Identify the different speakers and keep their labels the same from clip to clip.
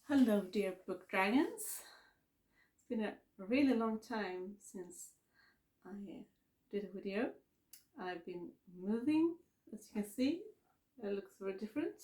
Speaker 1: Hello, dear book dragons. It's been a really long time since I did a video. I've been moving, as you can see. It looks very different.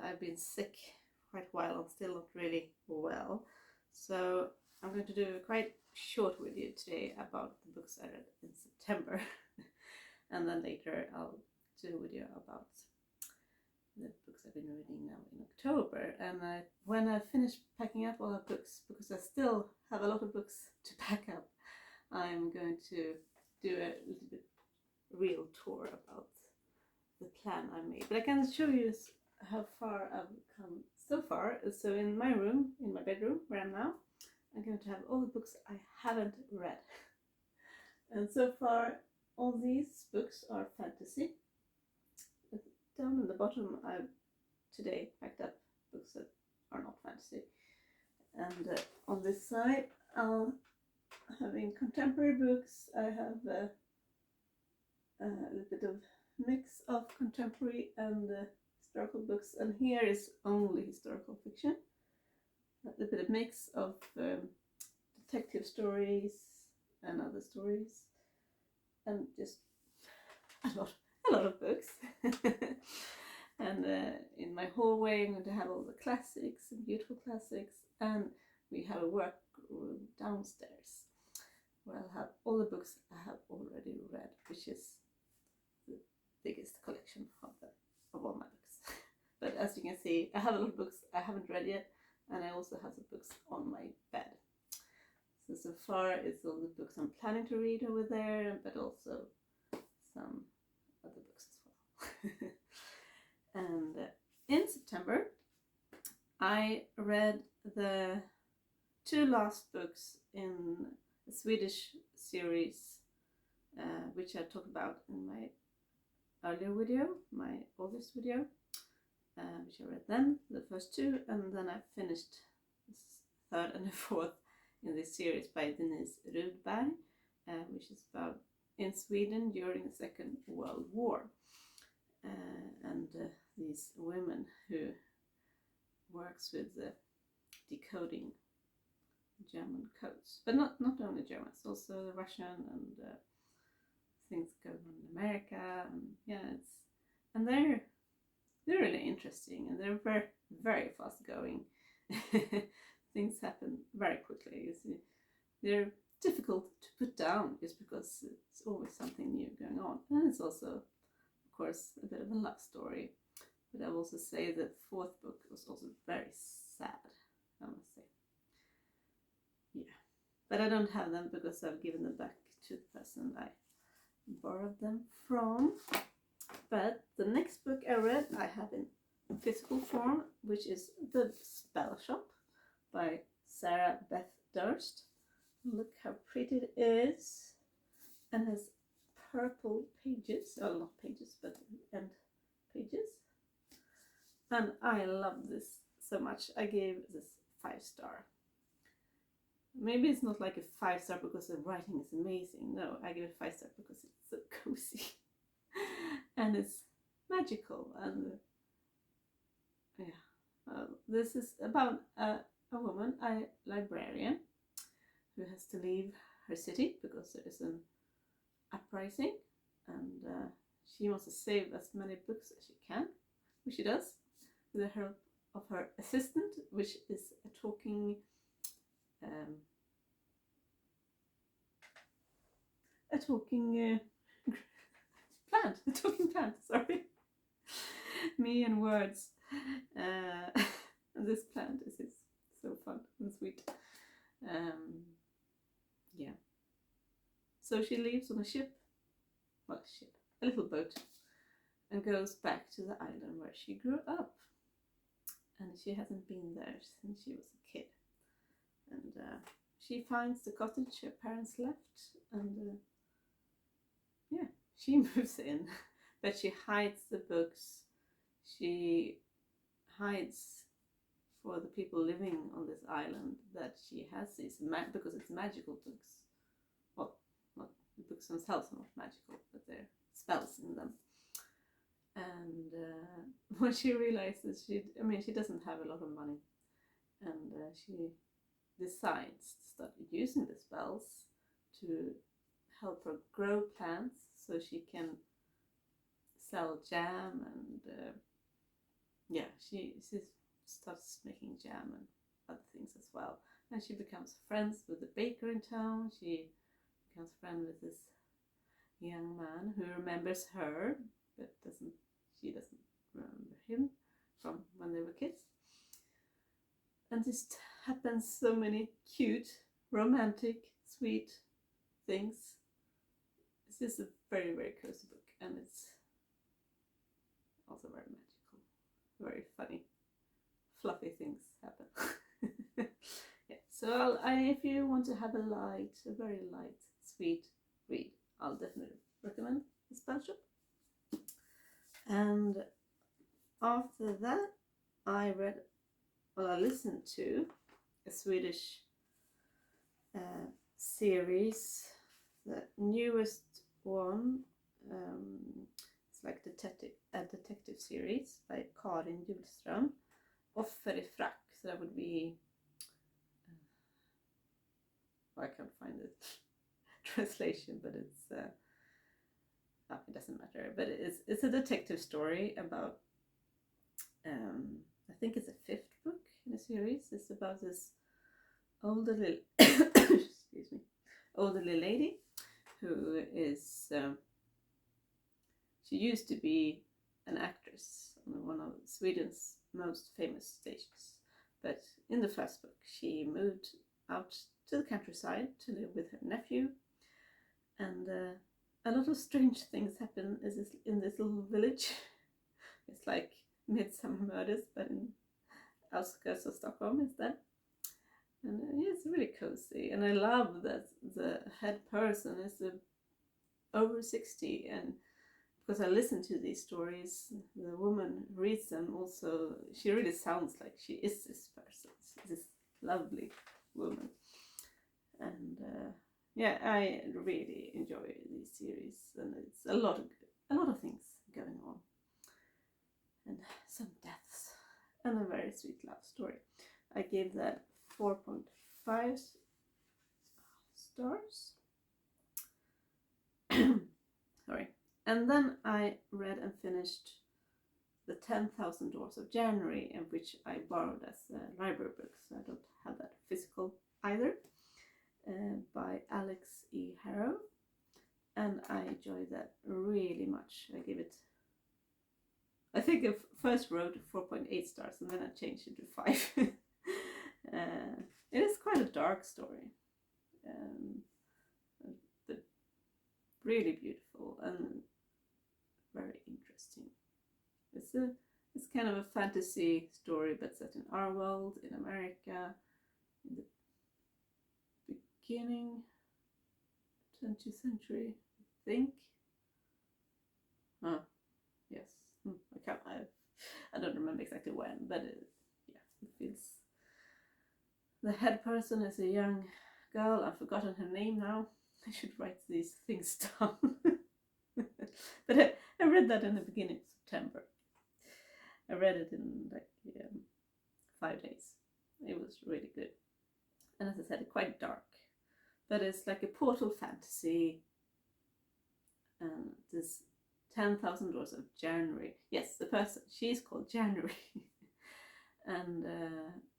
Speaker 1: I've been sick quite a while. I'm still not really well. So I'm going to do a quite short video today about the books I read in September. And then later I'll do a video about the books I've been reading now in October. And when I finish packing up all the books, because I still have a lot of books to pack up, I'm going to do a little bit real tour about the plan I made. But I can show you how far I've come so far. So in my room, in my bedroom where I'm now, I'm going to have all the books I haven't read. And so far all these books are fantasy. Down in the bottom I've today packed up books that are not fantasy. And on this side I'll having contemporary books. I have a little bit of mix of contemporary and historical books, and here is only historical fiction. A little bit of mix of detective stories and other stories, and just a lot of books. And in my hallway I'm going to have all the classics and beautiful classics, and we have a work room downstairs where I'll have all the books I have already read, which is the biggest collection of all my books. But as you can see, I have a lot of books I haven't read yet, and I also have some books on my bed. So far it's all the books I'm planning to read over there, but also some other books as well. And in September I read the two last books in a Swedish series, which I talked about in my earlier video, my oldest video, which I read then, the first two, and then I finished the third and the fourth in this series by Denise Rudberg, which is about in Sweden during the Second World War, and these women who works with decoding German codes, but not only Germans, also Russian and things going on in America, and and they're really interesting, and they're very, very fast going. Things happen very quickly. You see, they're difficult to put down just because it's always something new going on, and it's also, of course, a bit of a love story. But I will also say the fourth book was also very sad, I must say. Yeah, but I don't have them because I've given them back to the person I borrowed them from. But the next book I read I have in physical form, which is The Spell Shop by Sarah Beth Durst. Look how pretty it is, and has purple pages, well, not pages but end pages, and I love this so much. I gave this 5-star. Maybe it's not like a 5-star because the writing is amazing. No, I give it 5-star because it's so cozy and it's magical. And this is about a woman, a librarian, who has to leave her city because there is an uprising, and she wants to save as many books as she can, which she does with the help of her assistant, which is a talking plant, sorry. Me and words. This plant is so fun and sweet. Yeah. So she leaves on a a little boat, and goes back to the island where she grew up. And she hasn't been there since she was a kid. And she finds the cottage her parents left, and she moves in, but she hides the books. She hides for the people living on this island that she has these, because it's magical books. Well, not the books themselves are not magical, but there are spells in them. And what she realizes, she doesn't have a lot of money, and she decides to start using the spells to help her grow plants so she can sell jam, and she starts making jam and other things as well. And she becomes friends with the baker in town. She becomes friends with this young man who remembers her, but she doesn't remember him from when they were kids. And just happens so many cute, romantic, sweet things. It's just a very, very cozy book, and it's also very magical, very funny, fluffy things happen. Yeah, so if you want to have a very light, sweet read, I'll definitely recommend The Spellshop. And after that, I listened to a Swedish series, the newest one. It's like a detective series by Karin Julström, Offer i frack. So that would be I can't find the translation, but it's it doesn't matter. But it's a detective story about I think it's a 5th book in a series. It's about this elderly elderly lady who is she used to be an actress on one of Sweden's most famous stages, but in the first book she moved out to the countryside to live with her nephew, and a lot of strange things happen in this little village. It's like Midsummer Murders, but in outskirts of Stockholm instead. And it's really cozy, and I love that the head person is over 60, and because I listen to these stories, the woman who reads them also, she really sounds like she is this person, this lovely woman. And I really enjoy these series, and it's a lot of things going on, and some deaths, and a very sweet love story. I gave that 4.5 stars. Sorry. And then I read and finished The 10,000 Doors of January, in which I borrowed as a library book, so I don't have that physical either, by Alex E. Harrow. And I enjoyed that really much. I think I first wrote 4.8 stars, and then I changed it to 5. It is quite a dark story, but really beautiful and very interesting. It's kind of a fantasy story, but set in our world, in America, in the beginning 20th century, I think. Oh, yes. I don't remember exactly when, but it feels. The head person is a young girl. I've forgotten her name now. I should write these things down. But I read that in the beginning of September. I read it in 5 days. It was really good. And as I said, it's quite dark. But it's like a portal fantasy. And this 10,000 Doors of January. Yes, the person, she's called January. And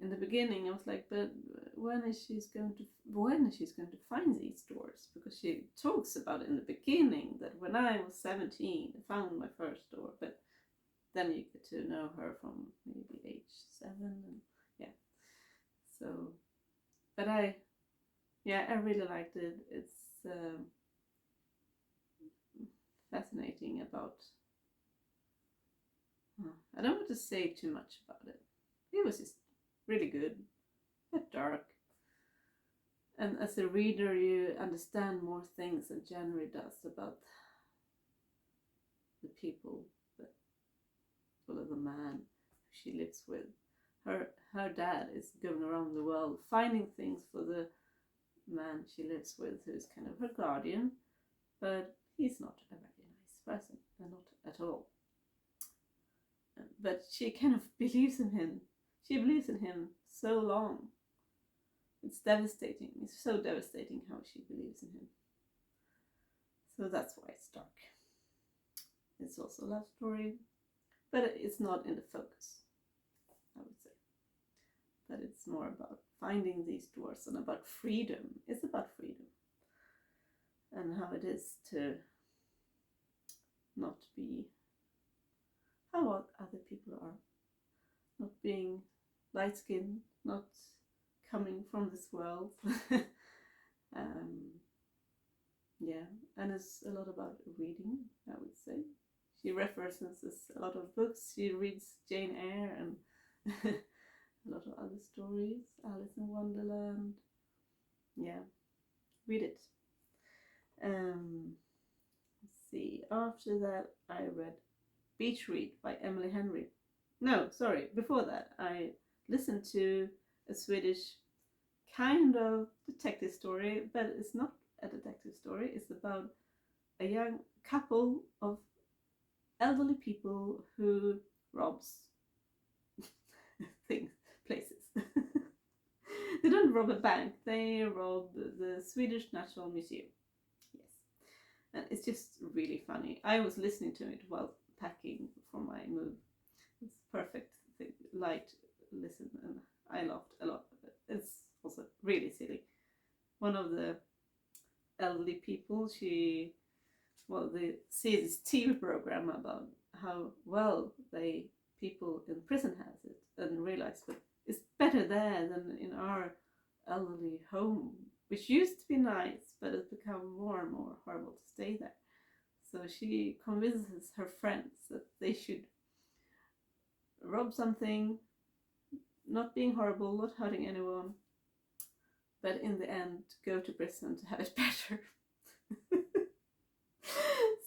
Speaker 1: in the beginning I was like, but when is she going to find these doors? Because she talks about it in the beginning, that when I was 17 I found my first door, but then you get to know her from maybe age 7, and so, but I really liked it. It's fascinating about, I don't want to say too much about it. It was just really good, but dark. And as a reader, you understand more things than January does about the people, the man she lives with. Her dad is going around the world finding things for the man she lives with, who's kind of her guardian, but he's not a very nice person, not at all. but she kind of believes in him. She believes in him so long. It's devastating. It's so devastating how she believes in him. So that's why it's dark. It's also a love story, but it's not in the focus, I would say. But it's more about finding these doors and about freedom. It's about freedom and how it is to not be how other people are, not being light-skinned, not coming from this world. Yeah, and it's a lot about reading, I would say. She references a lot of books. She reads Jane Eyre and a lot of other stories, Alice in Wonderland. Yeah, read it. Let's see. After that, I read Beach Read by Emily Henry. No, sorry. Before that, I listened to a Swedish kind of detective story, but it's not a detective story. It's about a young couple of elderly people who robs things, places. They don't rob a bank, they rob the Swedish National Museum. Yes. And it's just really funny. I was listening to it while packing for my move. It's perfect thing, light listen, and I laughed a lot. It's also really silly. One of the elderly people, they see this TV program about how well people in prison has it, and realize that it's better there than in our elderly home, which used to be nice, but it's become more and more horrible to stay there. So she convinces her friends that they should rob something, not being horrible, not hurting anyone, but in the end go to prison to have it better.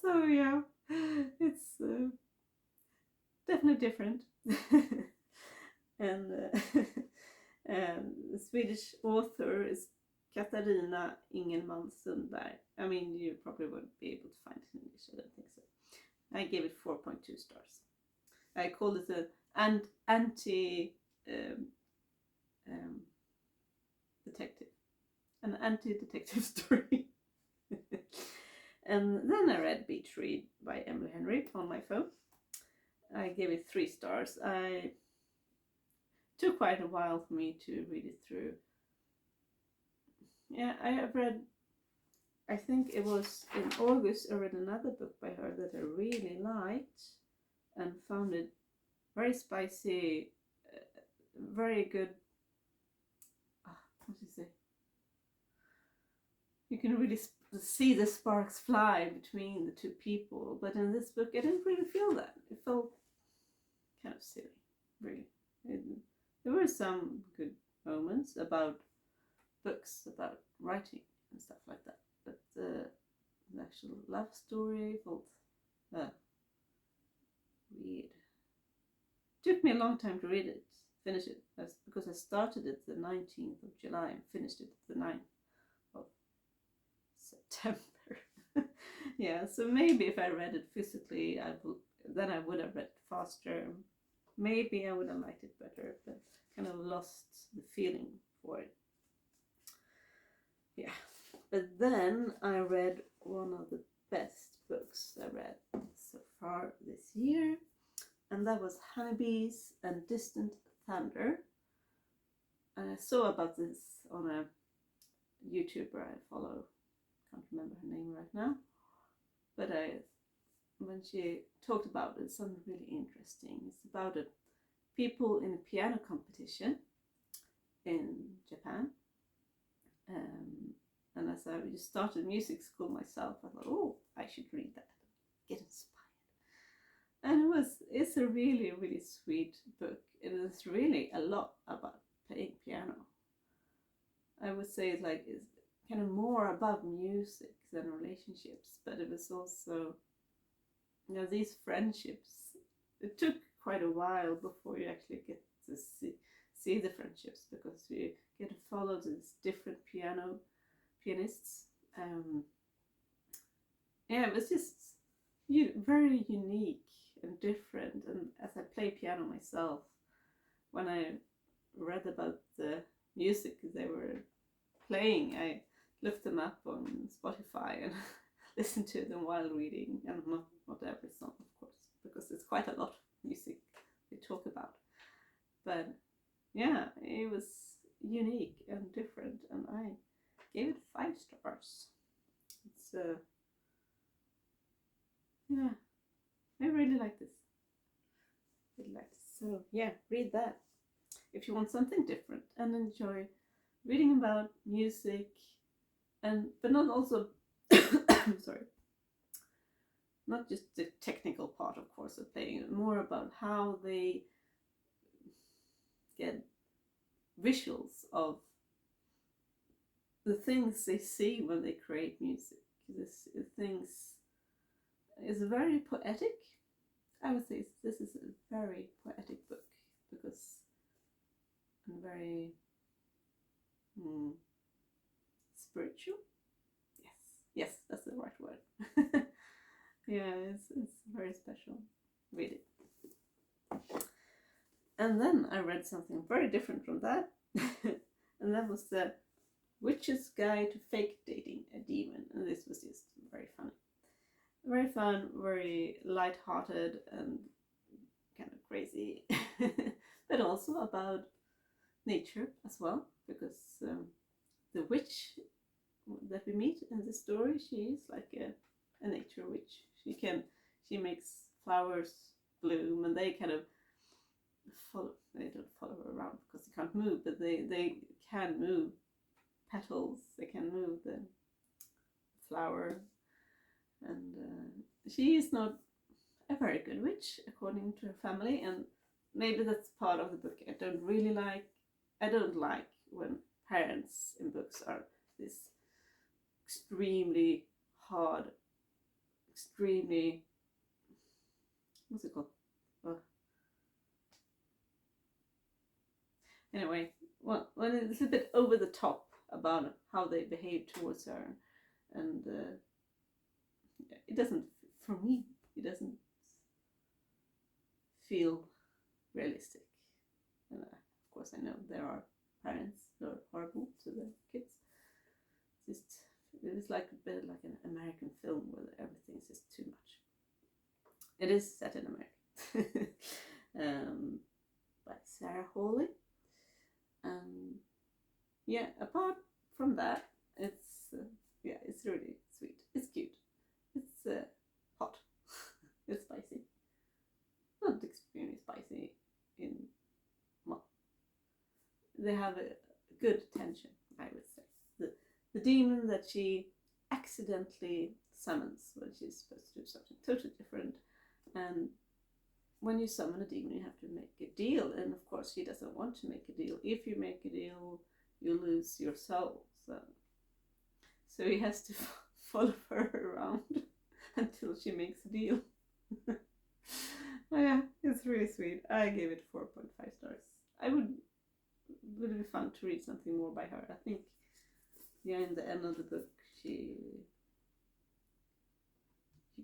Speaker 1: So yeah, it's definitely different. And the Swedish author is Katarina Ingelman Sundberg. I mean, you probably won't be able to find it in English, I don't think so. I gave it 4.2 stars. I called it an detective. An anti-detective story. And then I read Beach Read by Emily Henry on my phone. I gave it 3 stars. It took quite a while for me to read it through. Yeah, I have read, I think it was in August, I read another book by her that I really liked and found it very spicy, very good. What do you say? You can really see the sparks fly between the two people, but in this book I didn't really feel that. It felt kind of silly, really. There were some good moments about books, about writing and stuff like that, but the actual love story felt weird. It took me a long time to read it, finish it. That's because I started it the 19th of July and finished it the 9th of September. Yeah, so maybe if I read it physically, then I would have read it faster. Maybe I would have liked it better, but kind of lost the feeling for it. Yeah, but then I read one of the best books I read so far this year, and that was Honeybees and Distant Thunder. And I saw about this on a YouTuber I follow. Can't remember her name right now, but when she talked about it, something really interesting. It's about people in a piano competition in Japan. And as I just started music school myself, I thought, oh, I should read that, get inspired. And it's a really, really sweet book. It is really a lot about playing piano. I would say it's kind of more about music than relationships, but it was also, these friendships. It took quite a while before you actually get to see the friendships, because you get to follow these different pianists. Yeah, it was just very unique and different. And as I play piano myself, when I read about the music they were playing, I looked them up on Spotify and listened to them while reading, and not every song, of course, because it's quite a lot of music they talk about. But yeah, it was unique and different, and I gave it 5 stars. It's yeah, I really like this. So yeah, read that if you want something different and enjoy reading about music, and but not also sorry, not just the technical part, of course, of playing, more about how they get visuals of the things they see when they create music. This things is very poetic. I would say this is a very poetic book, because and very spiritual. Yes, that's the right word. Yeah, it's very special. Read it. And then I read something very different from that, and that was the Witch's Guide to Fake Dating a Demon, and this was just very funny. Very fun, very light-hearted, and kind of crazy, but also about nature as well, because the witch that we meet in the story, she is like a nature witch. She makes flowers bloom, and they kind of they don't follow her around because they can't move, but they can move petals, they can move the flower, and she is not a very good witch according to her family, and maybe that's part of the book I don't like when parents in books are this extremely hard, extremely, what's it called? Anyway, well, when it's a bit over the top about how they behave towards her, and it doesn't, for me, it doesn't feel realistic. And of course, I know there are parents who are horrible to their kids. It's like a bit like an American film where everything is just too much. It is set in America, by Sarah Hawley. Yeah, apart from that, it's really sweet. It's cute. It's hot. It's spicy. Not extremely spicy. They have a good tension, I would say. The demon that she accidentally summons when she's supposed to do something totally different, and when you summon a demon, you have to make a deal, and of course she doesn't want to make a deal. If you make a deal, you lose your soul. So he has to follow her around until she makes a deal. Yeah, it's really sweet. I gave it 4.5 stars. Would be fun to read something more by her. I think, yeah, in the end of the book, you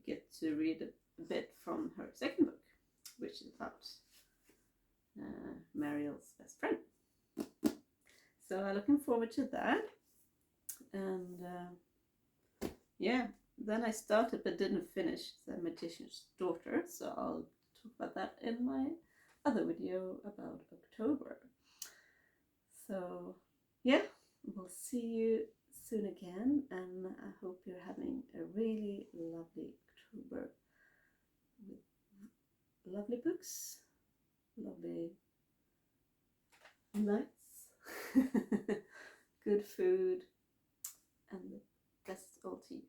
Speaker 1: get to read a bit from her second book, which is about Mariel's best friend. So I'm looking forward to that. And yeah, then I started but didn't finish The Magician's Daughter, so I'll talk about that in my other video about October. So yeah, we'll see you soon again, and I hope you're having a really lovely October with lovely books, lovely nights, good food, and the best all to you.